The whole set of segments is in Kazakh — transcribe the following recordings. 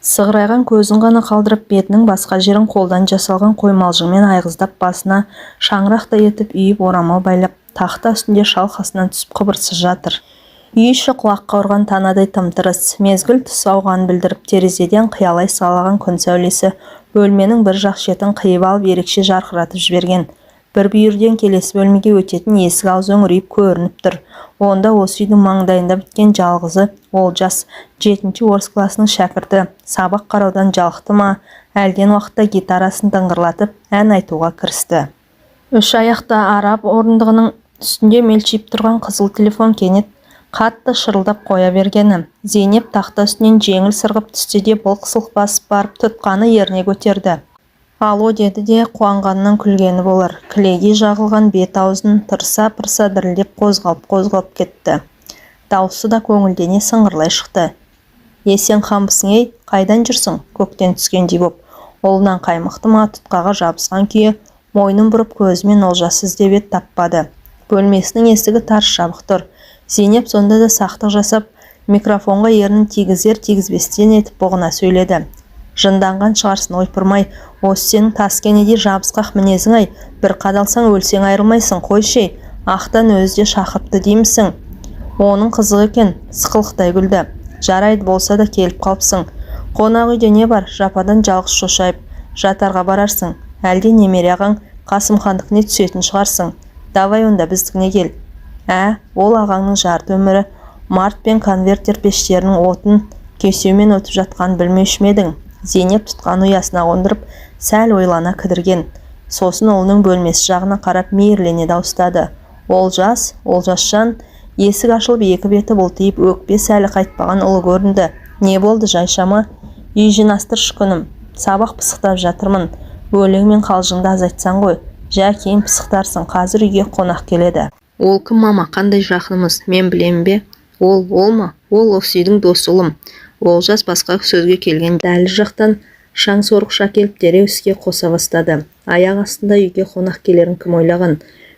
Сығырайған көзін ғана қалдырып, бетінің басқа жерін қолдан жасалған қоймалжыңмен айғыздап, басына шаңырақтай етіп үйіп орамал байлап, тақта үстінде шалқасынан түсіп қыбырсыз жатыр. Үй іші құлаққа ұрған танадай тым-тырыс, мезгіл түс ауғанын білдіріп, терезеден қиялай салаған күн сәулесі бөлменің бір жақ шетін қиып алып ерекше жарқыратып жіберген. Бір бүйірден келесі бөлмеге өтетін есік аузы үңірейіп көрініп тұр. Онда осы үйдің маңдайында біткен жалғызы Олжас, 7-ші орыс класының шәкірті, сабақ қараудан жалықты ма, әлден уақытта гитарасын дыңғырлатып ән айтуға кірісті. Үш аяқты араб орындығының үстінде мелшиіп тұрған қызыл телефон кенет қатты шырылдап қоя бергені. Зейнеп тақта үстінен жеңіл сырғып түсті де былқ-сылқ басып барып тұтқаны ерне көтерді. Алло деді де қуанғаннан күлгені болар. Кілегей жағылған бет аузын тырса-пырса дірілдеп қозғалып кетті. Дауысы да көңілдене сыңғырлай шықты. Сен ханбысың ей, қайдан жүрсің? Көктен түскендей боп. Олынан қаймықты ма, тұтқаға жабысқан күйі мойнын бұрып көзімен Олжас іздеп еді, таппады. Бөлмесінің есігі тарс жабық тұр. Зейнеп сонда да сақтық жасап, микрофонға ернін тигізер-тигізбестен етіп бұғына сөйледі. Жынданған шығарсын, ойпырмай, осы сенің таскенеде жабысқақ мінезің-ай, бір қадалсаң өлсең айырылмайсың, қойшей, ақтан өзі де шақыртты деймісің? Оның қызық екен, сықылықтай күлді. Жарайды, болса да келіп қалыпсың. Қонақ үйде не бар? Жападан жалғыз шошайып жатарға барарсың. Әлде немере ағаң Қасымхандікіне түсетін шығарсың. Давай онда біздікіне кел. Ол ағаңның жарты өмірі март пен конвертер пештерінің отын кесеумен өтіп жатқанын білмеуші ме едің? Зейнеп тұтқан ұясына қондырып, сәл ойлана кідірген. Сосын ұлының бөлмесі жағына қарап мейірлене дауыстады. Олжасжан, есік ашылып екі беті бұлтиып, өкпе сәлі қайтпаған ұлы көрінді. Не болды, жайшама? Үй жинастыршы күнім. Сабақ пысықтап жатырмын. Өлең мен қалжыңды азайтсаң ғой. Жә, кейін пысықтарсың, қазір үйге қонақ келеді. Ол кім, мама, қандай жақынымыз, мен білем бе? Ол ма? Ол осы үйдің досы ұлым. Олжас басқа сөзге келген дәлі жақтан шаң сорғыш әкеліп дереу іске қоса бастады. Аяқ астында үйге қонақ келерін кім ойлаған?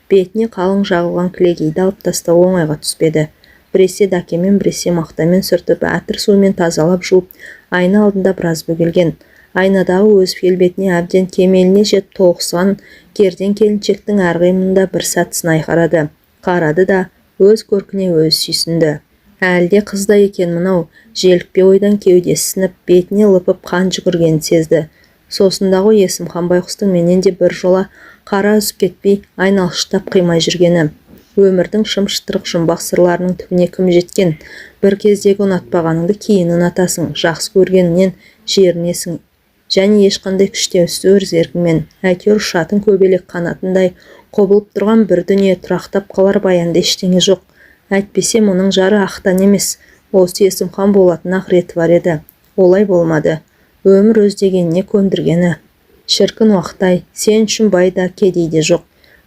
Бетіне қалың жағылған кілегейді алып тастау оңайға түспеді. Біресе дәкемен, біресе мақтамен сүртіп, әтір суымен тазалап жуып, айна алдында біраз бөгелген. Айнадағы өз келбетіне әбден кемеліне жетіп тоғысқан керден келіншектің әрқимында бір сәт сынай қарады да өз көркіне өз сүйсінді. Әлде қызда екен мынау, желікпе ойдан кеудесі сынып, бетіне лыпып қан жүгіргенін сезді. Сосындағы Есімхан байқұстың менен де бір жола қара үзіп кетпей айналшықтап қимай жүргені. Өмірдің шым-шытырық жұмбақ сырларының түбіне кім жеткен? Бір кездегі ұнатпағаныңды кейін ұнатасың, жақсы көргенінен жерінесің. Және ешқандай күштеусіз өз еркіңмен, әйтеуір ұшатын көбелек қанатындай қобылып тұрған бір дүние тұрақтап қалар баянда ештеңе жоқ. Әйтпесе мұның жары ақтан емес, осы Есімхан болатын ақыреті бар еді. Олай болмады. Өмір өз дегеніне көндіргені. Шіркін уақыт-ай, сен үшін байда кедей де жоқ.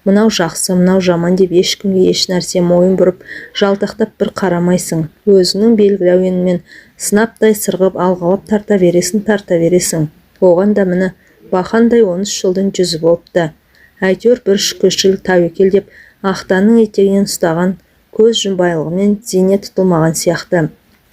Мынау жақсы, мынау жаман деп ешкімге еш нәрсе мойын бұрып, жалтақтап бір қарамайсың. Өзіңнің белгілі әуенімен сынаптай сырғып, алғалап тарта бересің. Оған да міне бақандай 13 жылдың жүзі болыпты. Әйтеуір бір шүкіршілік тәуекел деп Ақтанның етегінен ұстаған көз жұмбайлығымен зейне тұтылмаған сияқты.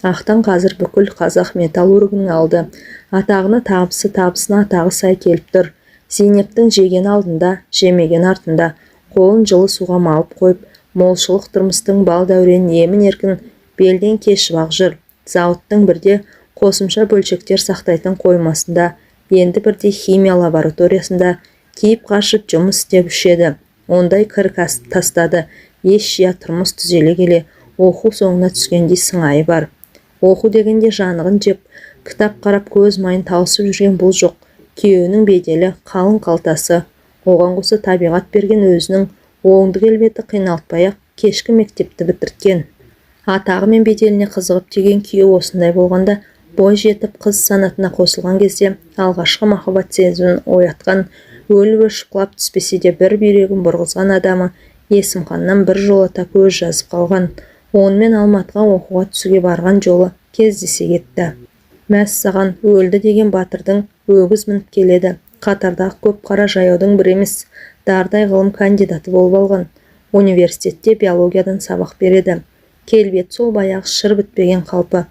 Ақтан қазір бүкіл қазақ металлургінің алды. Атағына табысына атағы сай келіп тұр. Зейнептің жеген алдында, жемеген артында, қолын жылы суға малып қойып, молшылық тұрмыстың бал дәуренін емін-еркін белден кешіп ақ жүр. Зауыттың бірде қосымша бөлшектер сақтайтын қоймасында, енді бірде химия лабораториясында киіп қашып жұмыс істеп үшеді. Ондай кір тастады. Еш жия тұрмыс түзеле келе, оқу соңына түскендей сыңайы бар. Оқу дегенде жанығын жеп, кітап қарап көз майын тауысып жүрген бұл жоқ. Күйеуінің беделі, қалың қалтасы, оған қоса табиғат берген өзінің оңды келбеті қиналтпай-ақ кешкі мектепті бітірткен. Атағы мен беделіне қызығып теген күйеу осындай болғанда, бой жетіп қыз санатына қосылған кезде алғашқы махаббат сезімін оятқан, өліп шықлап түспесе де бір бүйрегін бұрғызған адамы Есімханнан бір жолата көз жазып қалған. Онымен Алматыға оқуға түсуге барған жолы кездесе кетті. Мәссаған, өлді деген батырдың өгіз мініп келеді. Қатардағы көп қара жаяудың бір емес, дардай ғылым кандидаты болып алған. Университетте биологиядан сабақ береді. Келбет сол баяғы шыр бітпеген қалпы.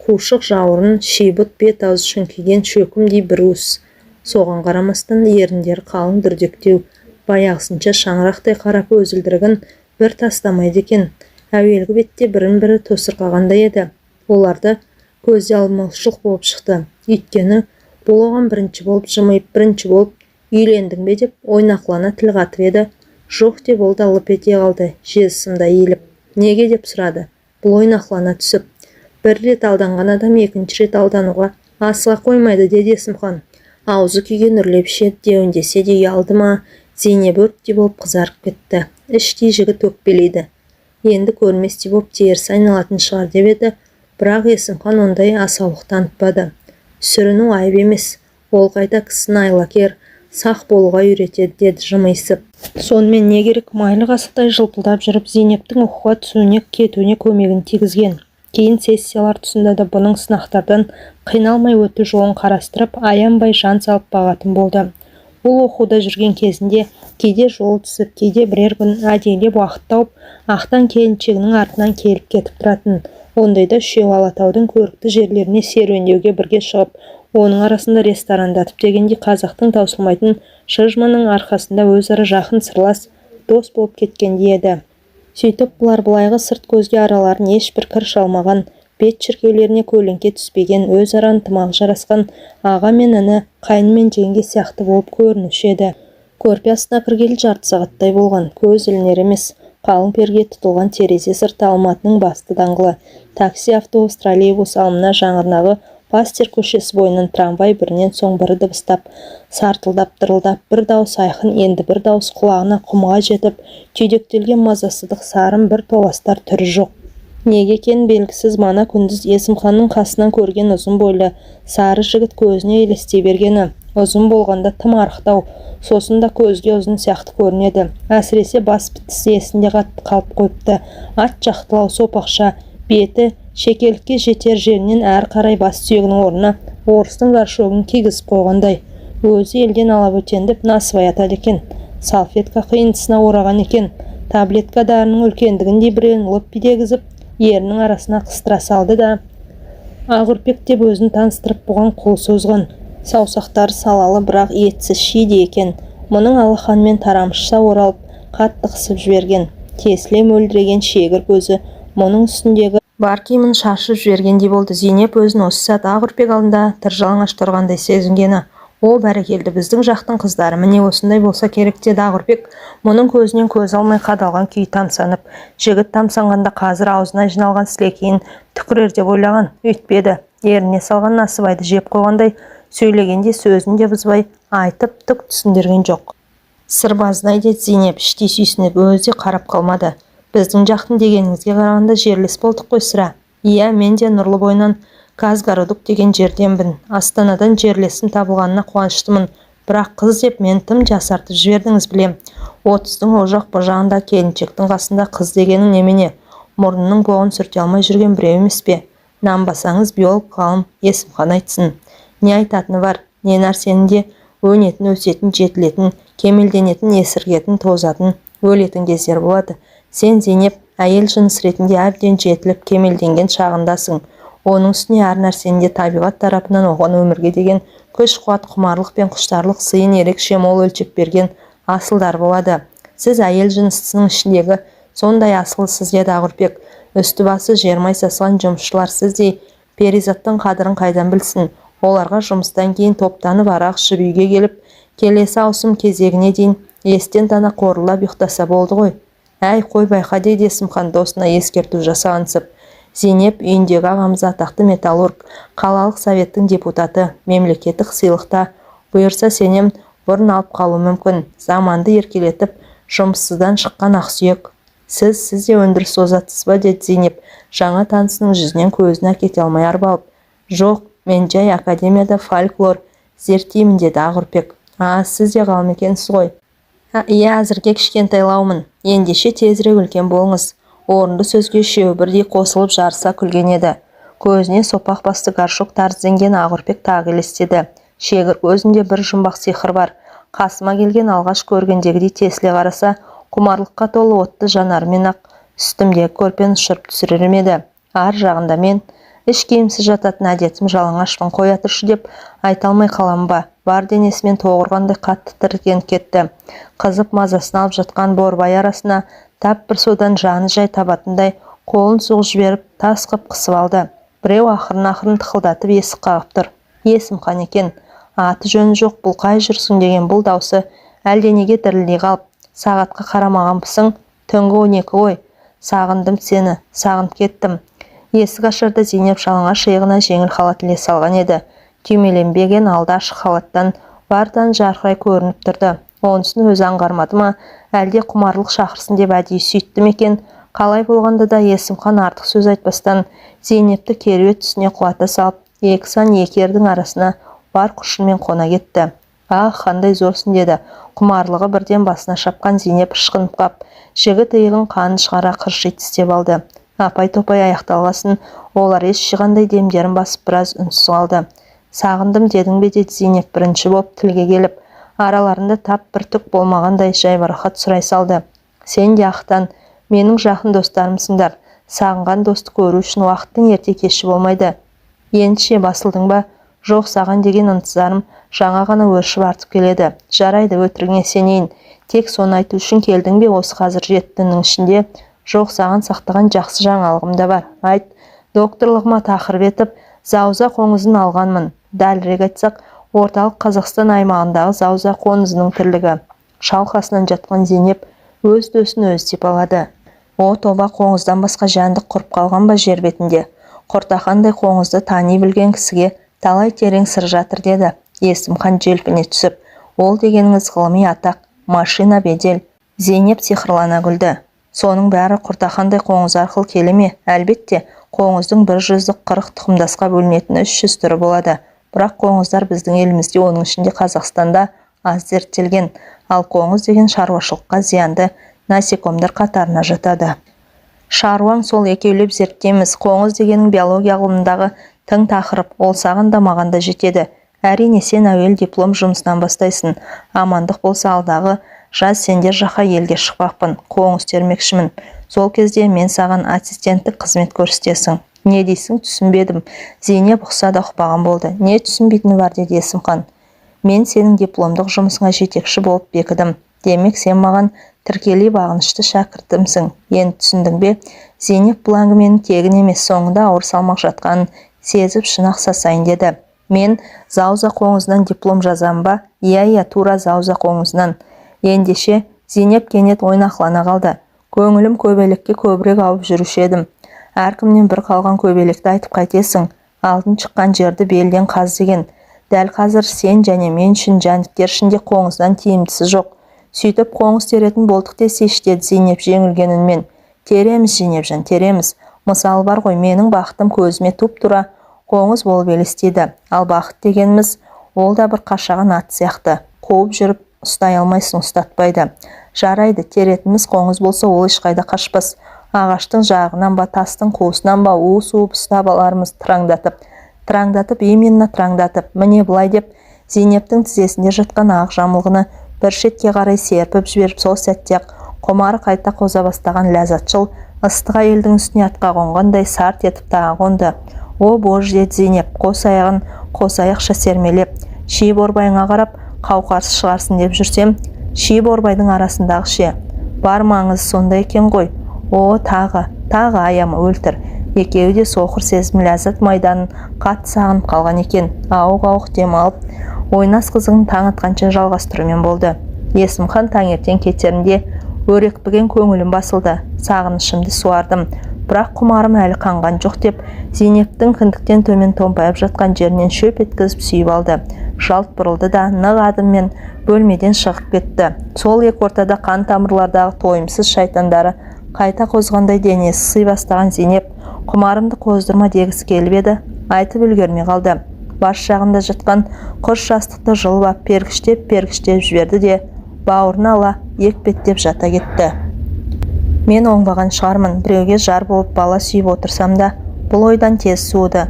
қушық жауырын, шибыт бет-аузы шүңкиген шөкімдей бір уыс. Соған қарамастан еріндері қалың дүрдектеу, баяғысынша шаңырақтай қарап өзілдірігін бір тастамайды екен. Әуелгі бетте бірін-бірі тосырқағандай еді. Оларды көзде алмаушылық болып шықты. Өйткені бұл оған бірінші болып жымиып, бірінші болып үйлендің бе деп ойнақылана тіл қатып еді. Жоқ деп ол да лып ете қалды, жезсімді иіліп. Неге деп сұрады. Бұл ойнақылана түсіп. Бір рет алданған адам екінші рет алдануға асыға қоймайды, деді Есімхан. Аузы күйген үрлеп ішеді деуіндесе де ұялды ма, Зейнеп өрттей болып қызарып кетті. Іштей жігіт өкпелейді. Енді көрместей болып теріс айналатын шығар деп еді, бірақ Есімхан ондай асаулық танытпады. Сүріну айып емес, ол қайта кісіні айлакер, сақ болуға үйретеді, деді жымиысып. Сонымен не керек, майлы қасықтай жылпылдап жүріп Зейнептің оқуға түсуіне, кетуіне көмегін тигізген. Кейін сессиялар тұсында да бұның сынақтардан қиналмай өту жолын қарастырып, аянбай жан салып бағатын болды. Ол оқуда жүрген кезінде кейде жол түсіп, кейде бірер күн әдейілеп уақыт тауып, ақтан келіншегінің артынан келіп кетіп тұратын. Ондайда үшеу Алатаудың көрікті жерлеріне серуендеуге бірге шығып, оның арасында ресторандатып дегендей қазақтың таусылмайтын шыжманың арқасында өзара жақын сырлас дос болып кеткендей еді. Сөйтіп бұлар былайғы сырт көзге араларын ешбір кір шалмаған, бет шіркеулеріне көлеңке түспеген, өзара ынтымақ жарасқан аға мен іні, қайын мен жеңге сияқты болып көрінуші еді. Көрпе астына кіргелі жарты сағаттай болған, көз ілінер емес. Қалың перге тұтылған терезе сырты Алматының басты даңғылы. Такси, автобус, троллейбус алымына жаңырнағы Пастер көшесі бойынан трамвай бірінен соң бірі дыбыстап, сартылдап, дырылдап, бір дауыс айқын, енді бір дауыс құлағына құмыға жетіп, түйдектелген мазасыздық сарын бір толастар түрі жоқ. Неге екенін белгісіз мана күндіз Есімханның қасынан көрген ұзын бойлы сары жігіт көзіне елестей бергені. Ұзын болғанда тым арықтау, сосын да көзге ұзын сияқты көрінеді. Әсіресе бас бітісі есінде қатты қалып қойыпты. Ат жақтылау, сопақша, беті шекелікке жетер жерінен әрі қарай бас сүйегінің орнына орыстың горшогын кигізіп қойғандай. Өзі елден алап өтендіп насыбай атады екен. Салфетка қиындысына ораған екен. Таблетка дарының үлкендігіндей біреуін лыппи дегізіп, ерінің арасына қыстыра салды да, Ағырпек деп өзін таныстырып бұған қол созған. Саусақтары салалы, бірақ етсіз шиде екен. Мұның алақанмен тарамшыса оралып, қатты қысып жіберген. Тесіле мөлдіреген шегір көзі мұның үстіндегі бар киімін шашып жібергендей болды. Зейнеп өзін осы сәт Ағырпек алдында тыржалаңаш тұрғандай сезінгені. О, бәрекелді, біздің жақтың қыздары міне осындай болса керек, деді Ағырпек, мұның көзінен көз алмай қадалған күй тамсанып. Жігіт тамсанғанда қазір аузына жиналған сілекейін түкірер деп ойлаған, өйтпеді. Еріне салған насыбайды жеп қойғандай, сөйлегенде сөзін де бұзбай айтып түк түсіндірген жоқ. Сырбазнай, деді Зейнеп іштей сүйсініп, өзі қарап қалмады. Біздің жақтың дегеніңізге қарағанда жерлес болдық қой сірә. Иә, мен де Нұрлы бойынан Казгородок деген жерденбін. Астанадан жерлесім табылғанына қуаныштымын. Бірақ қыз деп мен тым жасартып жібердіңіз, білем. 30-дің о жақ бұ жағында келіншектің қасында қыз дегенің немене? Мұрнының боғын сүрте алмай жүрген біреу емес пе? Нанбасаңыз биолог ғалым Есімхан айтсын. Не айтатыны бар, не нәрсенінде өнетін, өсетін, жетілетін, кемелденетін, есіргетін, тозатын, өлетін кездер болады. Сен, Зейнеп, әйел жыныс ретінде әбден жетіліп, кемелденген шағындасың. Оның үстіне әр нәрсенде табиғат тарапынан оған өмірге деген күш-қуат, құмарлық пен құштарлық сыйын ерекше мол өлшеп берген асылдар болады. Сіз әйел жынысының ішіндегі сондай асылсыз, деді Ағырпек. Үсті-басы жермай сасқан жұмысшылар сіздей перизаттың қадірін қайдан білсін? Оларға жұмыстан кейін топтанып арақ ішіп үйге келіп, келесі ауысым кезегіне дейін естен тана қорылап ұйықтаса болды ғой. Әй, қой байқа, деді Есімхан досына ескерту жасағансып. Зейнеп үйіндегі ағамыз атақты металлург, қалалық советтің депутаты, мемлекеттік сыйлықта. Бұйырса сенем бұрын алып қалу мүмкін. Заманды еркелетіп, жұмыссыздан шыққан ақсүйек. Сіз де өндіріс озатсыз ба, деді Зейнеп, жаңа танысының жүзінен көзін әкете алмай арбалып. Жоқ, мен жай академияда фольклор зерттеймін, деді Ағырпек. Сіз де ғалым екенсіз ғой. Иә, әзірге кішкентайлаумын. Ендеше тезірек үлкен болыңыз. Орынды сөзге үшеуі бірдей қосылып жарыса күлген еді. Көзіне сопақ басты горшок тәрізденген Ағырпек тағы елестеді. Шегір көзінде бір жұмбақ сиқыр бар. Қасыма келген алғаш көргендегідей тесіле қараса, құмарлыққа толы отты жанарымен ақ үстімдегі көрпені ұшырып түсірер еді. Ар жағында мен, Іш киімсіз жататын әдетім жалаңашпын, қоя тұршы деп айта алмай қалам ба. Бар денесімен тоғырғандай қатты тіркеніп кетті. Қызып мазасын алып жатқан борбай арасына тап бір содан жаны жай табатындай қолын соғып жіберіп тас қып қысып алды. Біреу ақырын тықылдатып есік қағып тұр. Есімхан екен. Аты жөні жоқ, бұл қай жүрсің деген бұл даусы әлденеге дірілдей қалып, сағатқа қарамағанбысың, түнгі 12 ғой. Сағындым сені, сағынып кеттім. Есік ашарда Зейнеп жалаңаш иығына жеңіл халат іле салған еді. Түймеленбеген алды ашық халаттан бардан жарқырай көрініп тұрды. Онысын өзі аңғармады ма, әлде құмарлық шақырсын деп әдейі сөйтті ме екен? Қалай болғанда да Есімхан артық сөз айтпастан Зейнепті керует түсіне құлата салып, екі сан екі ердің арасына бар күшімен қона кетті. Қандай зорсың деді. Құмарлығы бірден басына шапқан Зейнеп ышқынып қап, жігіт иығын қанын шығара қырши тістеп алды. Апай-топай аяқталғасын, олар ес жиғандай демдерін басып біраз үнсіз қалды. Сағындым дедің бе деді Зейнеп бірінші боп тілге келіп, араларында тап бір түк болмағандай жайбарақат сұрай салды. Сен де ақтан, менің жақын достарымсыңдар. Сағынған досты көру үшін уақыттың ерте кеші болмайды. Ендіше басылдың ба? Жоқ, саған деген ынтызарым жаңа ғана өршіп артып келеді. Жарайды, өтірігіңе сенейін. Тек соны айту үшін келдің бе осы қазір жетінің ішінде? Жоқ, саған сақтаған жақсы жаңалығым да бар. Айт, докторлығыма тақырып етіп, Зауза қоңызын алғанмын. Дәлірек айтсақ, орталық Қазақстан аймағындағы Зауза қоңызының тірлігі. Шалқасынан жатқан Зейнеп өз дөсін өзі деп алады. О тоба, қоңыздан басқа жәндік құрып қалған ба жер бетінде? Құртақандай қоңызды тани білген кісіге талай терең сыр жатыр деді. Есімхан желпіне түсіп, ол дегеніңіз ғылыми атақ, машина бедел. Зейнеп сиқырлана күлді. Соның бәрі құртақандай қоңыз арқылы келе ме? Әлбетте, қоңыздың 140 тұқымдасқа бөлінетін 300 түрі болады. Бірақ қоңыздар біздің елімізде, оның ішінде Қазақстанда аз зерттелген, ал қоңыз деген шаруашылыққа зиянды насекомдар қатарына жатады. Шаруаң сол екеулеп зерттейміз. Қоңыз дегенің биология ғылымындағы тың тақырып, ол саған да маған да жетеді. Әрине, сен әуел диплом жұмысынан бастайсың. Амандық болса алдағы жаз сендер жаққа елге шықпақпын, қоңыз термекшімін. Сол кезде мен саған ассистенттік қызмет көрсетесің. Не дейсің, түсінбедім. Зейнеп ұқса да ұқпаған болды. Не түсінбейтіні бар деді Есімхан. Мен сенің дипломдық жұмысыңа жетекші болып бекідім. Демек сен маған тіркелей бағынышты шәкіртімсің. Енді түсіндің бе? Зейнеп бұл әңгіменің тегін емес, соңында ауыр салмақ жатқанын сезіп шын ақсасайын деді. Мен Зауза қоңызынан диплом жазам ба? Иә, тура Зауза қоңызынан. Ендеше Зейнеп кенет ойнақлана қалды. Көңілім көбелекке көбірек ауып жүруші едім. Әркімнен бір қалған көбелекті айтып қайтесің. Алдын шыққан жерді белден қаз деген. Дәл қазір сен және мен үшін жәндіктер ішінде қоңыздан тиімдісі жоқ. Сөйтіп қоңыз теретін болдық десе іштеді Зейнеп жеңілген үнмен. Тереміз, Зейнепжан, тереміз. Мысалы бар ғой, менің бақытым көзіме туп-тура қоңыз болып елестейді. Ал бақыт дегеніміз, ол да бір қашаған ат сияқты. Қуып жүріп ұстай алмайсың, ұстатпайды. Жарайды, теретіміз қоңыз болса, ол ешқайда қашпас. Ағаштың жағынан ба, тастың қуысынан ба уып ұстап алармыз тыраңдатып, именно тыраңдатып. Міне былай деп Зейнептің тізесінде жатқан ақ жамылғыны бір шетке қарай серпіп жіберіп, сол сәтте-ақ құмары қайта қоза бастаған ләззатшыл ыстық әйелдің үстіне атқа қонғандай сарт етіп тағы қонды. О боже, деді Зейнеп, қос аяғын қос аяқша сермелеп, ши борбайыңа қарап қауқарсыз шығарсын деп жүрсем, ши борбайдың арасындағы ше. Бар маңызы сонда екен ғой. О, тағы аяма, өлтір. Екеуі де соқыр сезім ләззат майданын қатты сағынып қалған екен. Ауық демалып, ойнас қызығын таң атқанша жалғастырумен болды. Есімхан таңертең кетерінде өрекпіген көңілім басылды. Сағынышымды суардым. Бірақ құмарым әлі қанған жоқ деп, Зейнептің кіндіктен төмен томпайып жатқан жерінен шөп еткізіп сүйіп алды. Жалт бұрылды да нық адыммен бөлмеден шығып кетті. Сол екі ортада қан тамырлардағы тойымсыз шайтандары қайта қозғандай денесі сый бастаған Зейнеп құмарымды қоздырма дегісі келіп еді, айтып үлгермей қалды. Бас жағында жатқан құс жастықты жұлып пергіштеп жіберді де бауырына ала екпеттеп жата кетті. Мен оңбаған шығармын, біреуге жар болып бала сүйіп отырсам да, бұл ойдан тез суыды.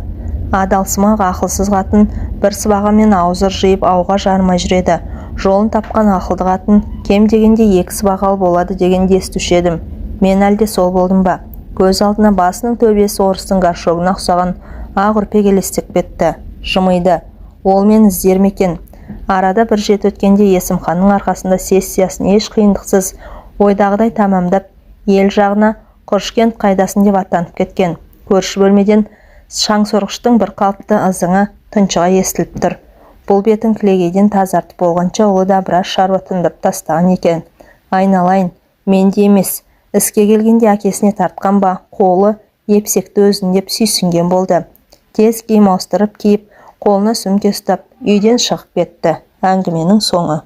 Адалсымақ ақылсыз қатын бір сыбағамен аузыр жиып ауға жармай жүреді. Жолын тапқан ақылды қатын кем дегенде екі сыбағалы болады дегенде естуші едім. Мен әлде сол болдым ба? Көз алдына басының төбесі орыстың горшогына ұқсаған ақ үрпек елестеп кетті. Жымиды. Ол мен іздер ме екен? Арада бір жет өткенде Есімханның арқасында сессиясын еш қиындықсыз ойдағыдай тамамдап, ел жағына Қошкент қайдасын деп аттанып кеткен. Көрші бөлмеден шаңсорғыштың бір қалыпты ызыңы тұншыға естіліп тұр. Бұл бетін кілегейден тазартып болғанша ұлы да біраз шаруа тындырып тастаған екен. Айналайын, мен де емес, іске келгенде әкесіне тартқан ба, қолы епсекті өзін деп сүйсінген болды. Тез киім ауыстырып киіп, қолына сөмке ұстап, үйден шығып кетті. Әңгіменің соңы.